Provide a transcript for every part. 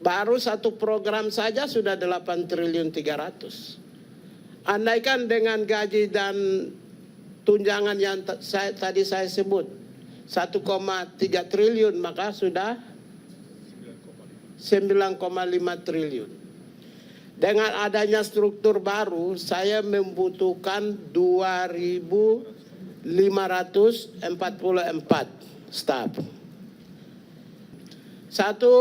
Baru satu program saja sudah 8 triliun 300. Andaikan dengan gaji dan tunjangan yang tadi saya sebut 1,3 triliun, maka sudah 9,5 triliun. Dengan adanya struktur baru, saya membutuhkan 2.544 staf. Satu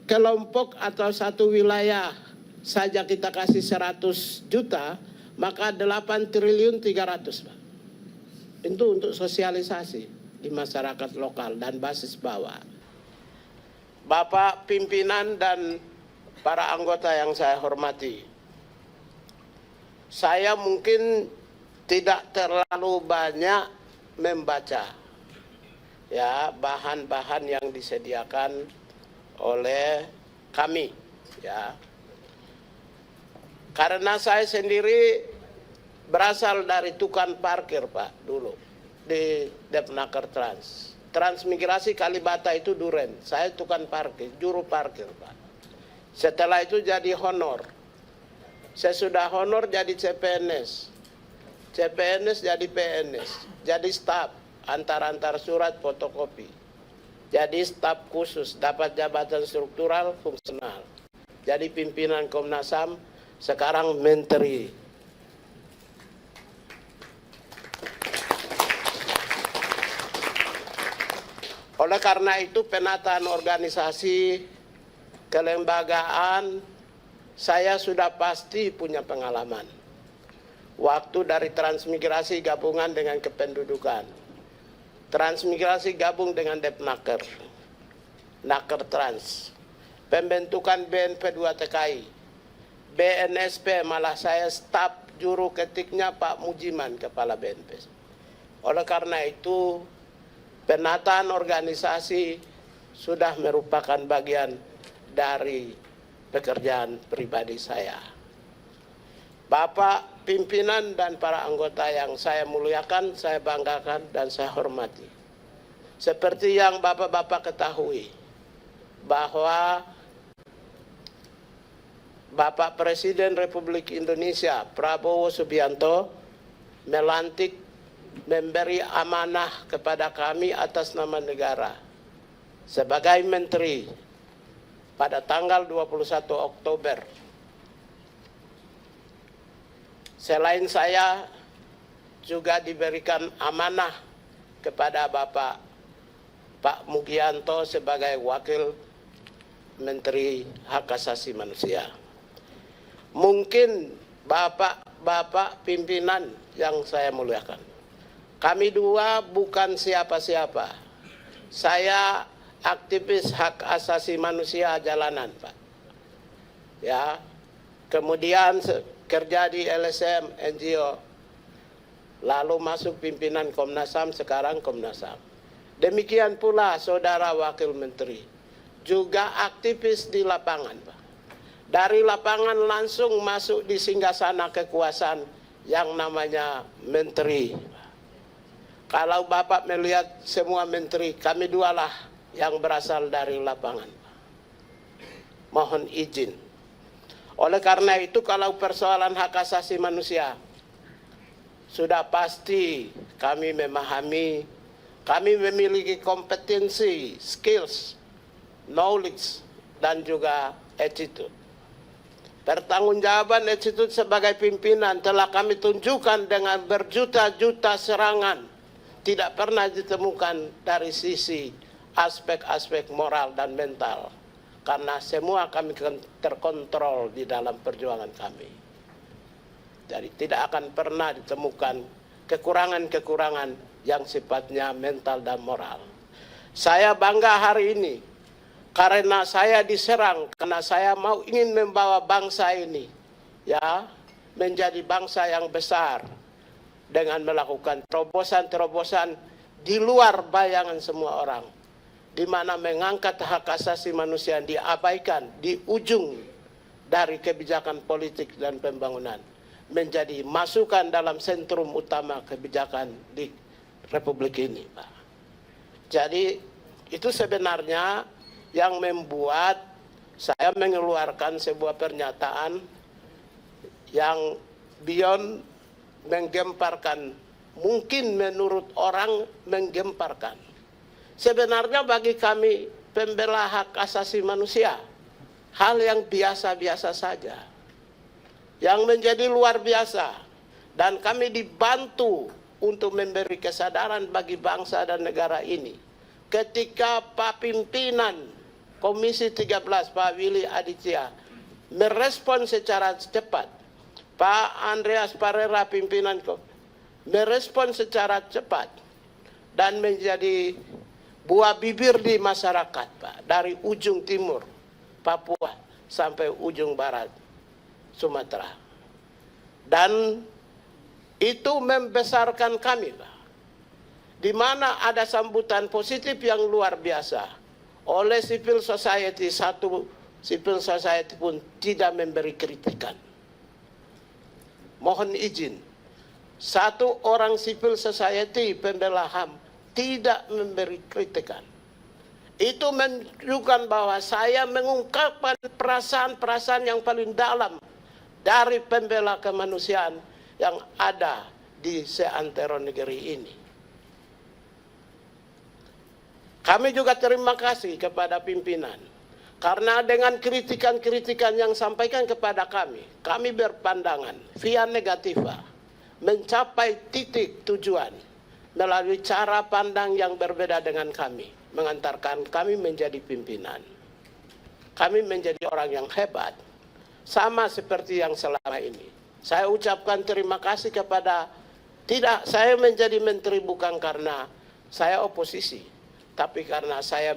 kelompok atau satu wilayah saja kita kasih 100 juta, maka 8 triliun 300, Pak. Itu untuk sosialisasi di masyarakat lokal dan basis bawah. Bapak pimpinan dan para anggota yang saya hormati, saya mungkin tidak terlalu banyak membaca ya bahan-bahan yang disediakan oleh kami ya. Karena saya sendiri berasal dari tukang parkir, Pak, dulu di Depnaker Transmigrasi Kalibata itu Duren. Saya tukang parkir, juru parkir, Pak. Setelah itu jadi honor. Saya sudah honor jadi CPNS. CPNS jadi PNS. Jadi staf, antar-antar surat fotokopi. Jadi staf khusus, dapat jabatan struktural fungsional. Jadi pimpinan Komnas HAM, sekarang menteri. Oleh karena itu penataan organisasi, kelembagaan, saya sudah pasti punya pengalaman. Waktu dari transmigrasi gabungan dengan kependudukan. Transmigrasi gabung dengan Depnaker. Naker Trans. Pembentukan BNP 2 TKI. BNSP malah saya staf juru ketiknya Pak Mujiman, Kepala BNP. Oleh karena itu, penataan organisasi sudah merupakan bagian dari pekerjaan pribadi saya. Bapak pimpinan dan para anggota yang saya muliakan, saya banggakan dan saya hormati. Seperti yang Bapak-Bapak ketahui, bahwa Bapak Presiden Republik Indonesia Prabowo Subianto melantik, memberi amanah kepada kami atas nama negara sebagai menteri pada tanggal 21 Oktober. Selain saya juga diberikan amanah kepada Bapak Pak Mugianto sebagai Wakil Menteri Hak Asasi Manusia. Mungkin Bapak pimpinan yang saya muliakan, kami dua bukan siapa-siapa. Saya aktivis hak asasi manusia jalanan, Pak. Ya, kemudian kerja di LSM, NGO, lalu masuk pimpinan Komnas HAM, sekarang Komnas HAM. Demikian pula Saudara Wakil Menteri, juga aktivis di lapangan, Pak. Dari lapangan langsung masuk di singgasana kekuasaan yang namanya menteri. Kalau Bapak melihat semua menteri, kami dualah yang berasal dari lapangan. Mohon izin. Oleh karena itu, kalau persoalan hak asasi manusia, sudah pasti kami memahami, kami memiliki kompetensi, skills, knowledge, dan juga attitude. Pertanggungjawaban attitude sebagai pimpinan telah kami tunjukkan dengan berjuta-juta serangan. Tidak pernah ditemukan dari sisi aspek-aspek moral dan mental. Karena semua kami terkontrol di dalam perjuangan kami. Jadi tidak akan pernah ditemukan kekurangan-kekurangan yang sifatnya mental dan moral. Saya bangga hari ini karena saya diserang, karena saya ingin membawa bangsa ini ya menjadi bangsa yang besar dengan melakukan terobosan-terobosan di luar bayangan semua orang, di mana mengangkat hak asasi manusia yang diabaikan di ujung dari kebijakan politik dan pembangunan menjadi masukan dalam sentrum utama kebijakan di Republik ini, Pak. Jadi itu sebenarnya yang membuat saya mengeluarkan sebuah pernyataan yang beyond menggemparkan, mungkin menurut orang menggemparkan. Sebenarnya bagi kami pembela hak asasi manusia, hal yang biasa-biasa saja. Yang menjadi luar biasa, dan kami dibantu untuk memberi kesadaran bagi bangsa dan negara ini. Ketika Pak Pimpinan Komisi 13, Pak Willy Aditya, merespon secara cepat, Pak Andreas Parera pimpinan merespon secara cepat, dan menjadi buah bibir di masyarakat, Pak, dari ujung timur Papua sampai ujung barat Sumatera. Dan itu membesarkan kami, Pak, di mana ada sambutan positif yang luar biasa oleh civil society. Satu civil society pun tidak memberi kritikan. Mohon izin, satu orang civil society pembela HAM tidak memberi kritikan. Itu menunjukkan bahwa saya mengungkapkan perasaan-perasaan yang paling dalam dari pembela kemanusiaan yang ada di seantero negeri ini. Kami juga terima kasih kepada pimpinan, karena dengan kritikan-kritikan yang sampaikan kepada kami berpandangan via negativa mencapai titik tujuan melalui cara pandang yang berbeda dengan kami, mengantarkan kami menjadi pimpinan. Kami menjadi orang yang hebat, sama seperti yang selama ini. Saya ucapkan terima kasih kepada, tidak, saya menjadi menteri bukan karena saya oposisi, tapi karena saya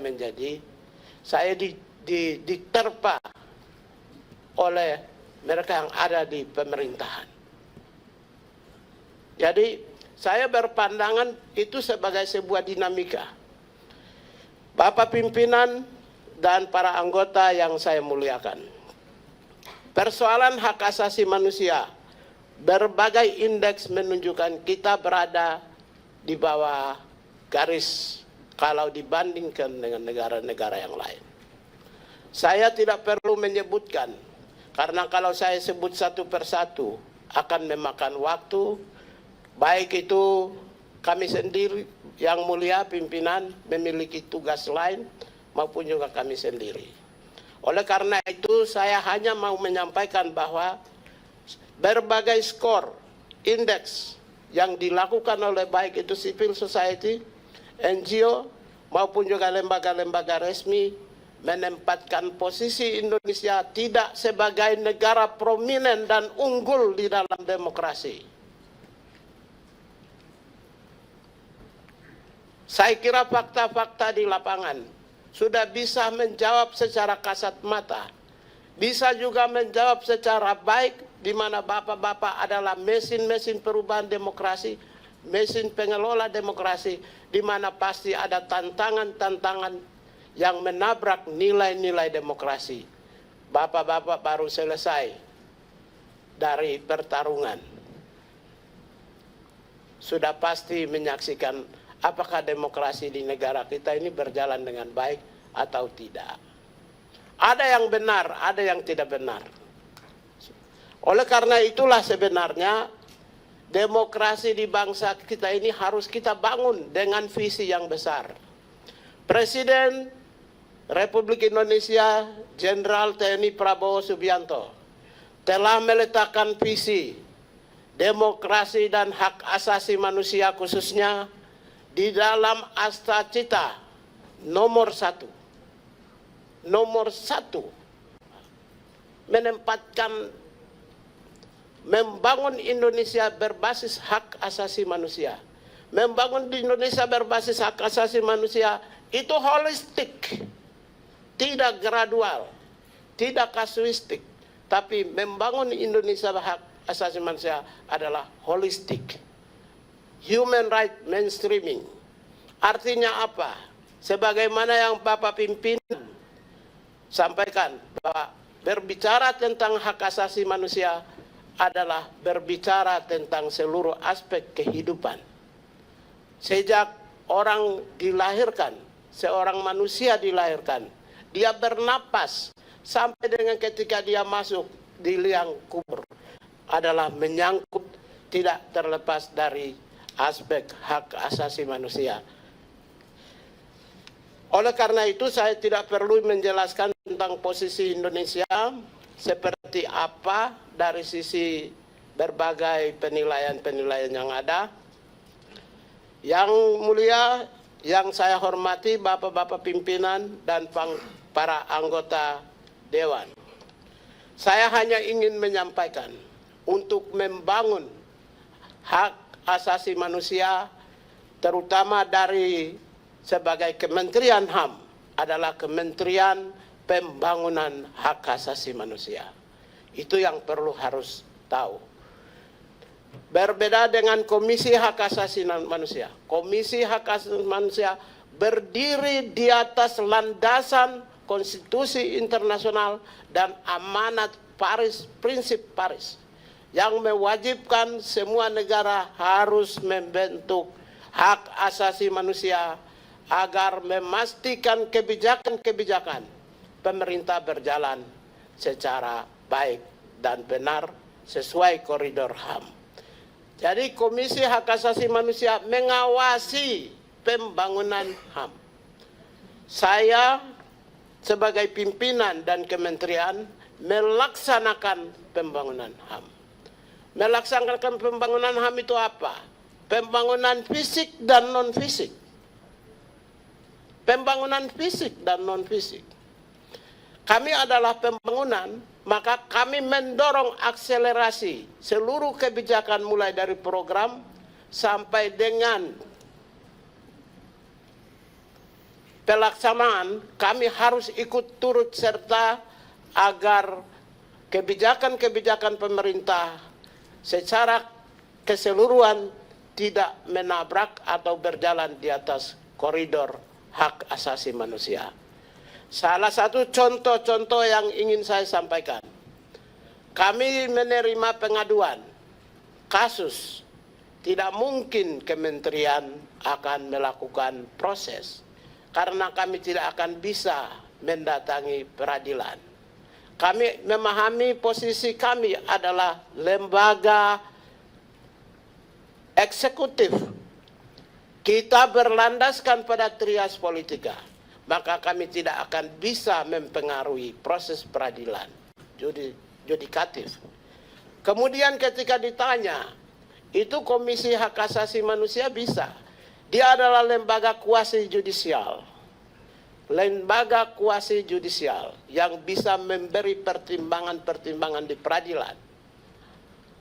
diterpa oleh mereka yang ada di pemerintahan. Jadi saya berpandangan itu sebagai sebuah dinamika. Bapak pimpinan dan para anggota yang saya muliakan, persoalan hak asasi manusia, berbagai indeks menunjukkan kita berada di bawah garis kalau dibandingkan dengan negara-negara yang lain. Saya tidak perlu menyebutkan, karena kalau saya sebut satu persatu akan memakan waktu, baik itu kami sendiri yang mulia pimpinan memiliki tugas lain maupun juga kami sendiri. Oleh karena itu saya hanya mau menyampaikan bahwa berbagai skor, indeks yang dilakukan oleh baik itu civil society, NGO maupun juga lembaga-lembaga resmi menempatkan posisi Indonesia tidak sebagai negara prominent dan unggul di dalam demokrasi. Saya kira fakta-fakta di lapangan sudah bisa menjawab secara kasat mata, bisa juga menjawab secara baik, di mana bapak-bapak adalah mesin-mesin perubahan demokrasi, mesin pengelola demokrasi, di mana pasti ada tantangan-tantangan yang menabrak nilai-nilai demokrasi. Bapak-bapak baru selesai dari pertarungan, sudah pasti menyaksikan apakah demokrasi di negara kita ini berjalan dengan baik atau tidak. Ada yang benar, ada yang tidak benar. Oleh karena itulah sebenarnya demokrasi di bangsa kita ini harus kita bangun dengan visi yang besar. Presiden Republik Indonesia Jenderal TNI Prabowo Subianto telah meletakkan visi demokrasi dan hak asasi manusia khususnya di dalam Asta Cita nomor 1. Nomor 1 menempatkan membangun Indonesia berbasis hak asasi manusia. Membangun di Indonesia berbasis hak asasi manusia itu holistik, tidak gradual, tidak kasuistik, tapi membangun Indonesia hak asasi manusia adalah holistik. Human right mainstreaming. Artinya apa? Sebagaimana yang Bapak pimpinan sampaikan, bahwa berbicara tentang hak asasi manusia adalah berbicara tentang seluruh aspek kehidupan. Sejak orang dilahirkan, seorang manusia dilahirkan, dia bernapas sampai dengan ketika dia masuk di liang kubur adalah menyangkut tidak terlepas dari aspek hak asasi manusia. Oleh karena itu saya tidak perlu menjelaskan tentang posisi Indonesia seperti apa dari sisi berbagai penilaian-penilaian yang ada. Yang mulia, yang saya hormati Bapak-Bapak pimpinan dan para anggota Dewan. Saya hanya ingin menyampaikan untuk membangun hak asasi manusia terutama dari sebagai Kementerian HAM adalah Kementerian Pembangunan Hak Asasi Manusia. Itu yang perlu harus tahu. Berbeda dengan Komisi Hak Asasi Manusia. Komisi Hak Asasi Manusia berdiri di atas landasan konstitusi internasional dan amanat Paris, prinsip Paris, yang mewajibkan semua negara harus membentuk hak asasi manusia agar memastikan kebijakan-kebijakan pemerintah berjalan secara baik dan benar sesuai koridor HAM. Jadi Komisi Hak Asasi Manusia mengawasi pembangunan HAM. Saya sebagai pimpinan dan kementerian melaksanakan pembangunan HAM. Melaksanakan pembangunan HAM itu apa? Pembangunan fisik dan non-fisik. Pembangunan fisik dan non-fisik. Kami adalah pembangunan, maka kami mendorong akselerasi seluruh kebijakan mulai dari program sampai dengan pelaksanaan. Kami harus ikut turut serta agar kebijakan-kebijakan pemerintah secara keseluruhan tidak menabrak atau berjalan di atas koridor hak asasi manusia. Salah satu contoh-contoh yang ingin saya sampaikan. Kami menerima pengaduan kasus. Tidak mungkin kementerian akan melakukan proses karena kami tidak akan bisa mendatangi peradilan. Kami memahami posisi kami adalah lembaga eksekutif. Kita berlandaskan pada trias politika, maka kami tidak akan bisa mempengaruhi proses peradilan judikatif. Kemudian ketika ditanya, itu Komisi Hak Asasi Manusia bisa. Dia adalah lembaga kuasi judisial. Lembaga kuasi judisial yang bisa memberi pertimbangan-pertimbangan di peradilan.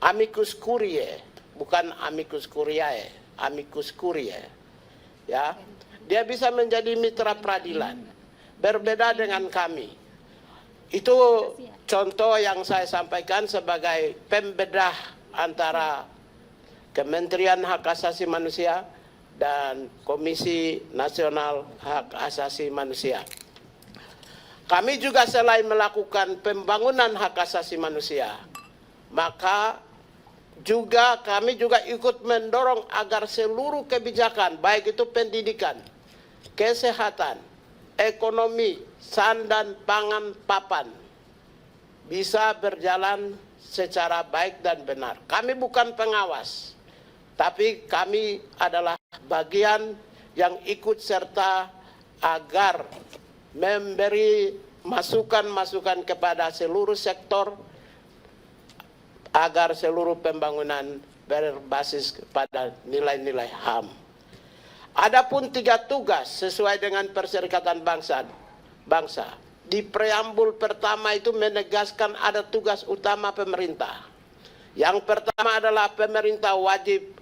Amicus curiae, bukan amicus curiae, amicus curiae. Ya, dia bisa menjadi mitra peradilan. Berbeda dengan kami. Itu contoh yang saya sampaikan sebagai pembedah antara Kementerian Hak Asasi Manusia dan Komisi Nasional Hak Asasi Manusia. Kami juga selain melakukan pembangunan hak asasi manusia, maka kami juga ikut mendorong agar seluruh kebijakan, baik itu pendidikan, kesehatan, ekonomi, sandan, pangan, papan, bisa berjalan secara baik dan benar. Kami bukan pengawas, tapi kami adalah bagian yang ikut serta agar memberi masukan-masukan kepada seluruh sektor agar seluruh pembangunan berbasis pada nilai-nilai HAM. Adapun 3 tugas sesuai dengan Perserikatan Bangsa. Di preambul pertama itu menegaskan ada tugas utama pemerintah. Yang pertama adalah pemerintah wajib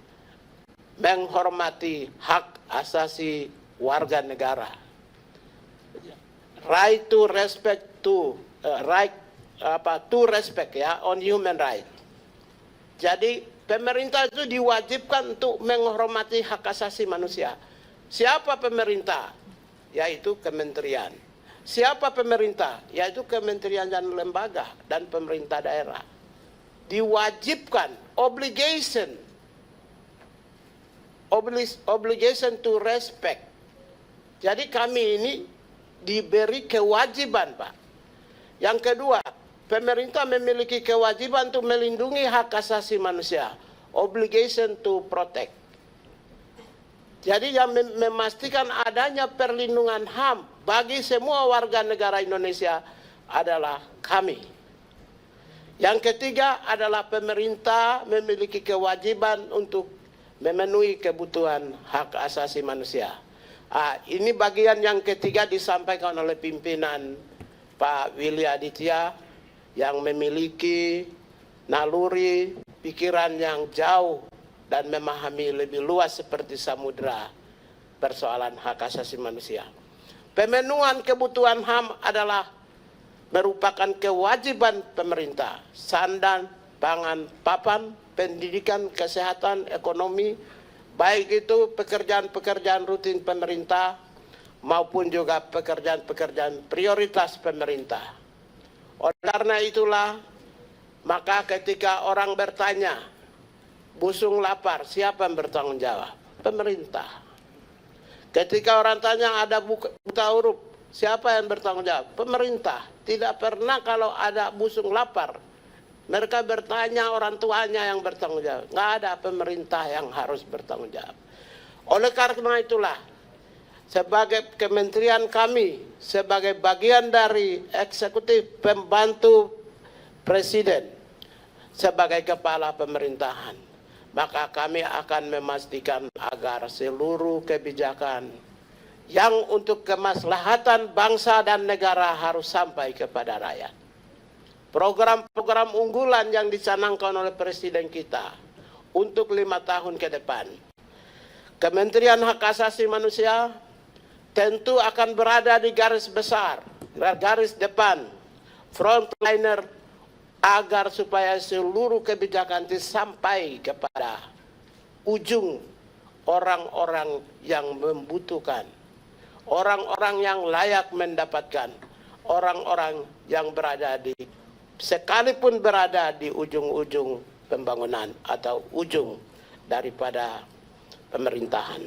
menghormati hak asasi warga negara. Right to respect to respect ya on human right. Jadi pemerintah itu diwajibkan untuk menghormati hak asasi manusia. Siapa pemerintah? Yaitu kementerian. Siapa pemerintah? Yaitu kementerian dan lembaga dan pemerintah daerah. Diwajibkan, obligation to respect. Jadi kami ini diberi kewajiban, Pak. Yang kedua, pemerintah memiliki kewajiban untuk melindungi hak asasi manusia, obligation to protect. Jadi yang memastikan adanya perlindungan HAM bagi semua warga negara Indonesia adalah kami. Yang ketiga adalah pemerintah memiliki kewajiban untuk memenuhi kebutuhan hak asasi manusia. Ini bagian yang ketiga disampaikan oleh pimpinan Pak Willy Aditya yang memiliki naluri pikiran yang jauh dan memahami lebih luas seperti samudera persoalan hak asasi manusia. Pemenuhan kebutuhan HAM adalah merupakan kewajiban pemerintah. Sandan, pangan, papan, pendidikan, kesehatan, ekonomi, baik itu pekerjaan-pekerjaan rutin pemerintah maupun juga pekerjaan-pekerjaan prioritas pemerintah. Oleh karena itulah, maka ketika orang bertanya, busung lapar, siapa yang bertanggung jawab? Pemerintah. Ketika orang tanya ada buta huruf, siapa yang bertanggung jawab? Pemerintah. Tidak pernah kalau ada busung lapar, mereka bertanya orang tuanya yang bertanggung jawab. Nggak ada pemerintah yang harus bertanggung jawab. Oleh karena itulah, sebagai kementerian kami, sebagai bagian dari eksekutif pembantu presiden, sebagai kepala pemerintahan, maka kami akan memastikan agar seluruh kebijakan yang untuk kemaslahatan bangsa dan negara harus sampai kepada rakyat. Program-program unggulan yang dicanangkan oleh Presiden kita untuk 5 tahun ke depan. Kementerian Hak Asasi Manusia tentu akan berada di garis besar, garis depan, frontliner, agar supaya seluruh kebijakan sampai kepada ujung orang-orang yang membutuhkan, orang-orang yang layak mendapatkan, orang-orang yang berada di, sekalipun berada di ujung-ujung pembangunan atau ujung daripada pemerintahan.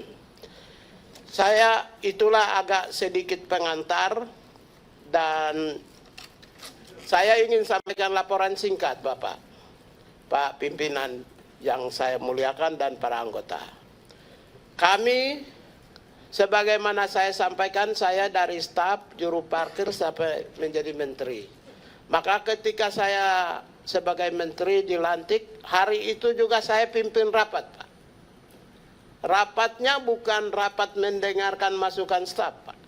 Saya itulah agak sedikit pengantar dan saya ingin sampaikan laporan singkat Bapak, Pak Pimpinan yang saya muliakan dan para anggota. Kami, sebagaimana saya sampaikan, saya dari staf juru parkir sampai menjadi menteri. Maka ketika saya sebagai menteri dilantik, hari itu juga saya pimpin rapat, Pak. Rapatnya bukan rapat mendengarkan masukan staf, Pak.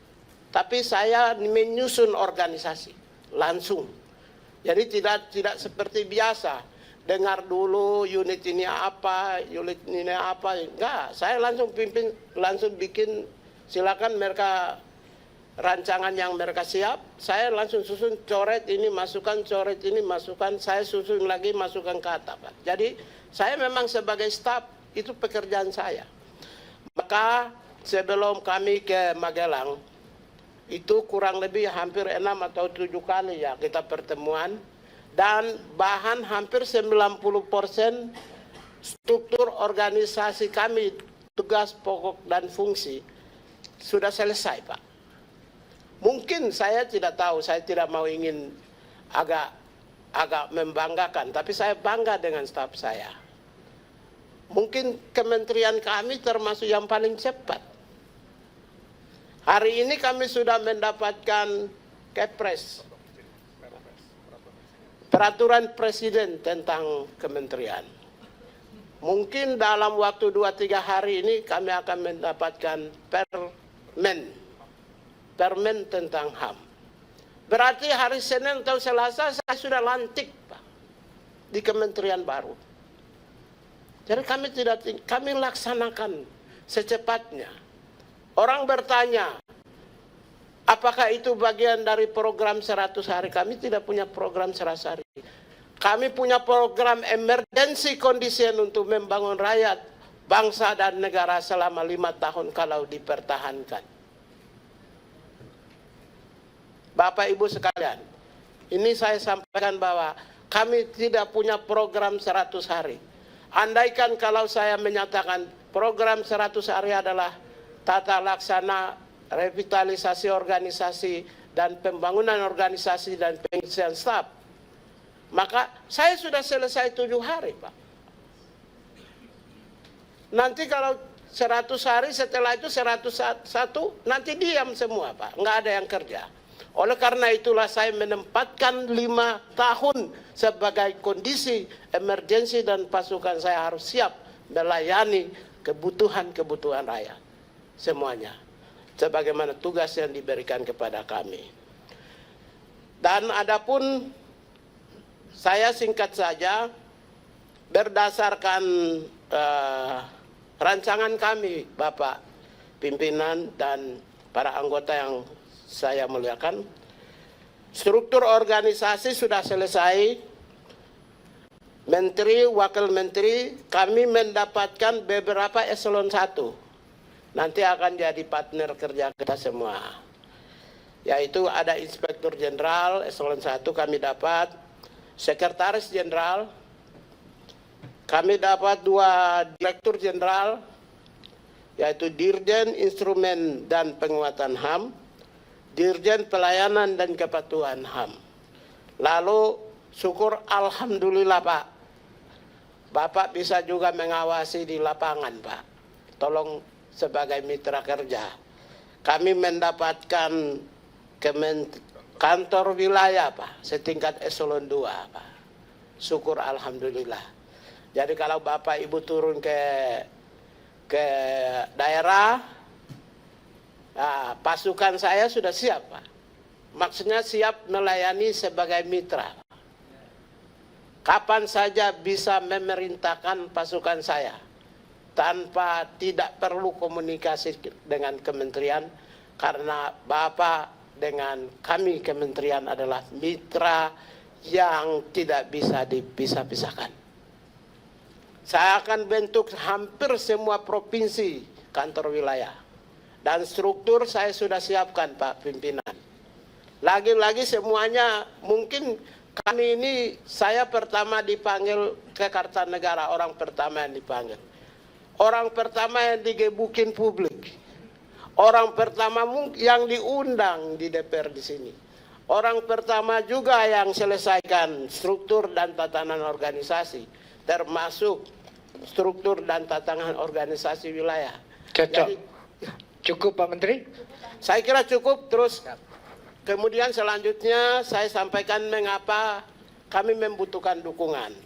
Tapi saya menyusun organisasi langsung. Jadi tidak seperti biasa, dengar dulu unit ini apa, enggak. Saya langsung pimpin, langsung bikin, silakan mereka rancangan yang mereka siap, saya langsung susun, coret ini masukan, coret ini masukan, saya susun lagi masukan ke atap. Jadi saya memang sebagai staf, itu pekerjaan saya. Maka sebelum kami ke Magelang, itu kurang lebih hampir 6 atau 7 kali ya kita pertemuan, dan bahan hampir 90% struktur organisasi kami, tugas pokok dan fungsi sudah selesai, Pak. Mungkin saya tidak tahu, saya tidak mau ingin agak membanggakan, tapi saya bangga dengan staf saya. Mungkin kementerian kami termasuk yang paling cepat. Hari ini kami sudah mendapatkan Kepres, peraturan presiden tentang kementerian. Mungkin dalam waktu 2-3 hari ini kami akan mendapatkan permen tentang HAM. Berarti hari Senin atau Selasa saya sudah lantik, Pak, di kementerian baru. Jadi kami laksanakan secepatnya. Orang bertanya, apakah itu bagian dari program 100 hari? Kami tidak punya program 100 hari. Kami punya program emergency condition untuk membangun rakyat, bangsa dan negara selama 5 tahun kalau dipertahankan. Bapak Ibu sekalian, ini saya sampaikan bahwa kami tidak punya program 100 hari. Andaikan kalau saya menyatakan program 100 hari adalah tata laksana revitalisasi organisasi dan pembangunan organisasi dan pengisian staf. Maka saya sudah selesai 7 hari, Pak. Nanti kalau 100 hari setelah itu 101, nanti diam semua, Pak. Nggak ada yang kerja. Oleh karena itulah saya menempatkan 5 tahun sebagai kondisi emergensi dan pasukan saya harus siap melayani kebutuhan-kebutuhan rakyat. Semuanya. Sebagaimana tugas yang diberikan kepada kami. Dan adapun saya singkat saja berdasarkan rancangan kami, Bapak pimpinan dan para anggota yang saya muliakan, struktur organisasi sudah selesai. Menteri, wakil menteri, kami mendapatkan beberapa eselon 1. Nanti akan jadi partner kerja kita semua. Yaitu ada Inspektur Jenderal, eselon 1 kami dapat, Sekretaris Jenderal, kami dapat 2 Direktur Jenderal, yaitu Dirjen Instrumen dan Penguatan HAM, Dirjen Pelayanan dan Kepatuhan HAM. Lalu syukur alhamdulillah, Pak. Bapak bisa juga mengawasi di lapangan, Pak. Tolong sebagai mitra kerja. Kami mendapatkan kantor wilayah, Pak, setingkat eselon 2, Pak. Syukur alhamdulillah. Jadi kalau Bapak Ibu turun ke daerah, nah, pasukan saya sudah siap, Pak. Maksudnya siap melayani sebagai mitra. Kapan saja bisa memerintahkan pasukan saya. Tanpa tidak perlu komunikasi dengan kementerian. Karena Bapak dengan kami kementerian adalah mitra yang tidak bisa dipisah-pisahkan. Saya akan bentuk hampir semua provinsi kantor wilayah. Dan struktur saya sudah siapkan, Pak pimpinan. Lagi-lagi semuanya mungkin kami ini, saya pertama dipanggil ke Kartanegara, orang pertama yang dipanggil. Orang pertama yang digebukin publik. Orang pertama yang diundang di DPR di sini. Orang pertama juga yang selesaikan struktur dan tatanan organisasi. Termasuk struktur dan tatanan organisasi wilayah. Cocok. Jadi, cukup Pak Menteri? Saya kira cukup. Terus kemudian selanjutnya saya sampaikan mengapa kami membutuhkan dukungan.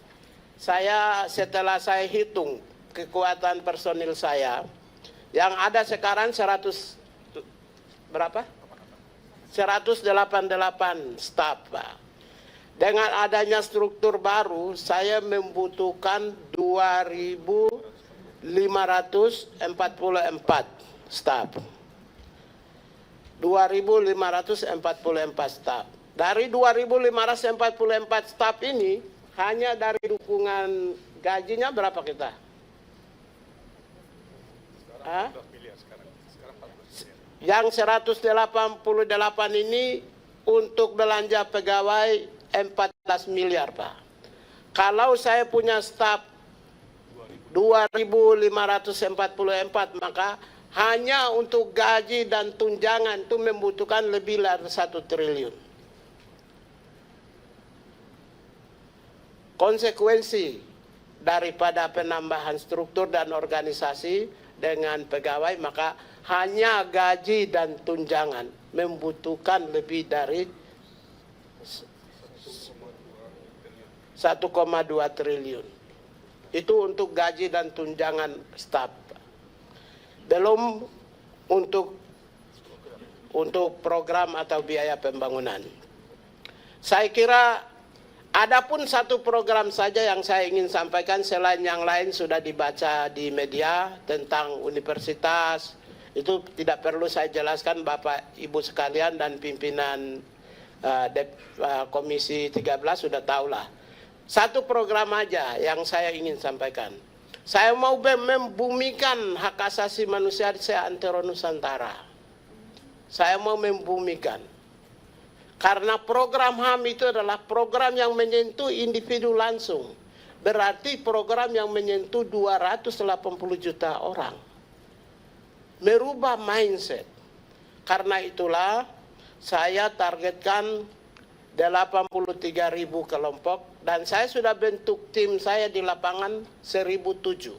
Setelah saya hitung kekuatan personil saya, yang ada sekarang 188 staf, Pak. Dengan adanya struktur baru, saya membutuhkan 2.544 staf. 2.544 staf. Dari 2.544 staf ini, hanya dari dukungan gajinya berapa kita? Hah? Yang 188 ini untuk belanja pegawai 14 miliar, Pak. Kalau saya punya staf 2.544, maka hanya untuk gaji dan tunjangan itu membutuhkan lebih dari 1 triliun. Konsekuensi daripada penambahan struktur dan organisasi dengan pegawai, maka hanya gaji dan tunjangan membutuhkan lebih dari 1,2 triliun. Itu untuk gaji dan tunjangan staf. Belum untuk program atau biaya pembangunan. Saya kira adapun satu program saja yang saya ingin sampaikan, selain yang lain sudah dibaca di media tentang universitas. Itu tidak perlu saya jelaskan, Bapak Ibu sekalian dan pimpinan Komisi 13 sudah tahulah. Satu program aja yang saya ingin sampaikan. Saya mau membumikan hak asasi manusia di seantero Nusantara. Saya mau membumikan. Karena program HAM itu adalah program yang menyentuh individu langsung. Berarti program yang menyentuh 280 juta orang. Merubah mindset. Karena itulah saya targetkan 83.000 kelompok dan saya sudah bentuk tim saya di lapangan 1.007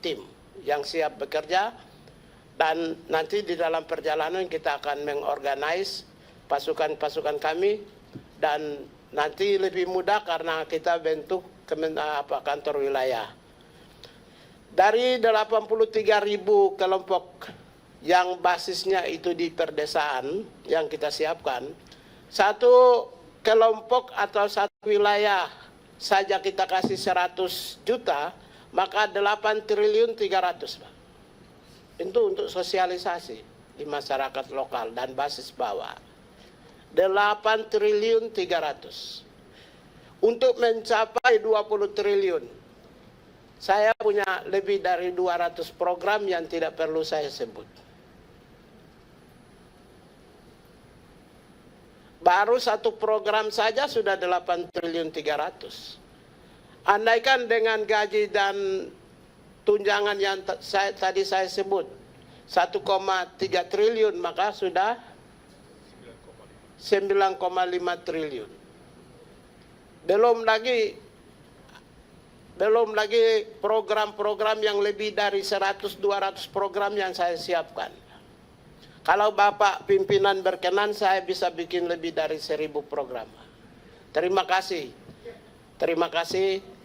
tim yang siap bekerja, dan nanti di dalam perjalanan kita akan mengorganize pasukan-pasukan kami, dan nanti lebih mudah karena kita bentuk kantor wilayah. Dari 83.000 kelompok yang basisnya itu di perdesaan yang kita siapkan, satu kelompok atau satu wilayah saja kita kasih 100 juta, maka 8 triliun 300, Pak. Itu untuk sosialisasi di masyarakat lokal dan basis bawah. 8 triliun 300. Untuk mencapai 20 triliun, saya punya lebih dari 200 program yang tidak perlu saya sebut. Baru satu program saja sudah 8 triliun 300. Andaikan dengan gaji dan tunjangan yang tadi saya sebut 1,3 triliun, maka sudah 9,5 triliun. Belum lagi program-program yang lebih dari 100-200 program yang saya siapkan. Kalau Bapak pimpinan berkenan, saya bisa bikin lebih dari 1.000 program. Terima kasih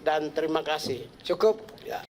dan terima kasih. Cukup. Ya.